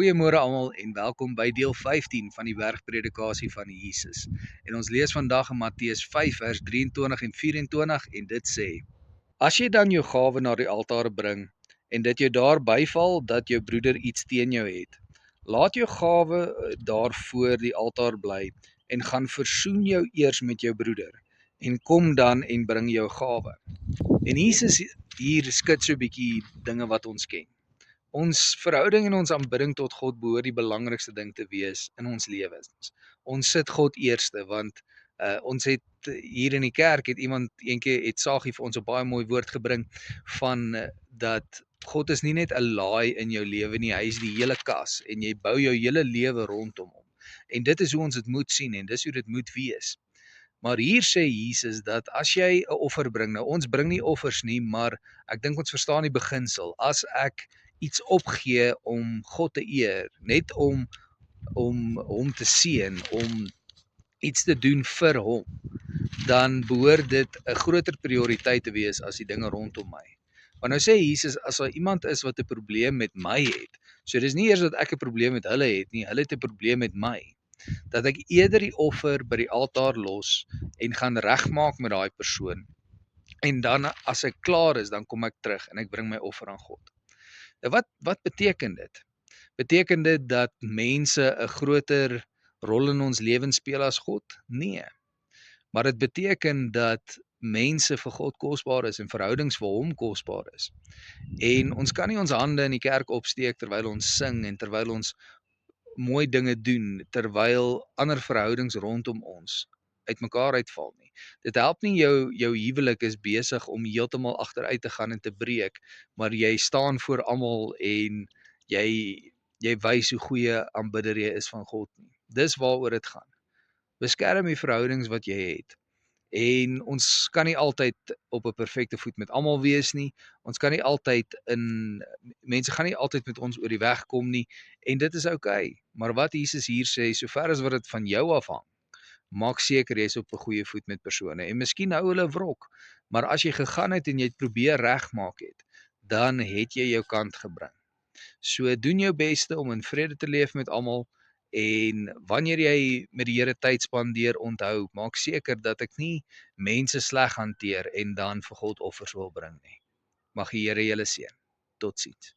Goeiemôre almal en welkom by deel 15 van die bergpredikasie van Jesus. En ons lees vandag in Matteus 5 vers 23 en 24 en dit sê: As jy dan jou gawe na die altaar bring en dit jou daar byval dat jou broeder iets teen jou het, laat jou gawe daar voor die altaar bly en gaan versoen jou eers met jou broeder en kom dan en bring jou gawe. En Jesus hier skud so 'n bietjie dinge wat ons ken. Ons verhouding en ons aanbidding tot God behoort die belangrikste ding te wees in ons lewens. Ons sit God eerste want ons het hier in die kerk het iemand eendag het Sagie vir ons 'n baie mooi woord gebring van dat God is nie net 'n laai in jou lewe nie, hy is die hele kas en jy bou jou hele lewe rondom hom. En dit is hoe ons dit moet sien en dis hoe dit moet wees. Maar hier sê Jesus dat as jy 'n offer bring, nou ons bring nie offers nie, maar ek dink ons verstaan die beginsel. As ek iets opgee om God te eer, net om hom te seën, om iets te doen vir hom, dan behoort dit 'n groter prioriteit te wees as die dinge rondom my. Want nou sê Jesus, as daar iemand is wat 'n probleem met my het, so dis nie eers dat ek 'n probleem met hulle het nie, hulle het 'n probleem met my, dat ek eerder die offer by die altaar los en gaan regmaak met daai persoon. En dan as ek klaar is, dan kom ek terug en ek bring my offer aan God. Nou wat beteken dit? Beteken dit dat mense 'n groter rol in ons lewens speel as God? Nee. Maar dit beteken dat mense vir God kosbaar is en verhoudings vir hom kosbaar is. En ons kan nie ons hande in die kerk opsteek terwyl ons sing en terwyl ons mooi dinge doen, terwyl ander verhoudings rondom ons uitmekaar uitval nie. Dit help nie jou huwelik is besig om heeltemal agteruit te gaan en te breek, maar jy staan voor almal en jy wys hoe goeie aanbidder jy is van God nie. Dis waaroor dit gaan. Beskerm die verhoudings wat jy het. En ons kan nie altyd op 'n perfekte voet met almal wees nie. Ons kan nie altyd mense gaan nie altyd met ons oor die weg kom nie en dit is oukei. Maar wat Jesus hier sê, sover as wat dit van jou afhang, maak seker jy's op 'n goeie voet met persone en miskien hou hulle wrok, maar as jy gegaan het en jy het probeer regmaak het, dan het jy jou kant gebring. So doen jou beste om in vrede te leef met almal en wanneer jy met die Here tyd spandeer, onthou, maak seker dat ek nie mense sleg hanteer en dan vir God offers wil bring nie. Mag die Here julle seën. Totsiens.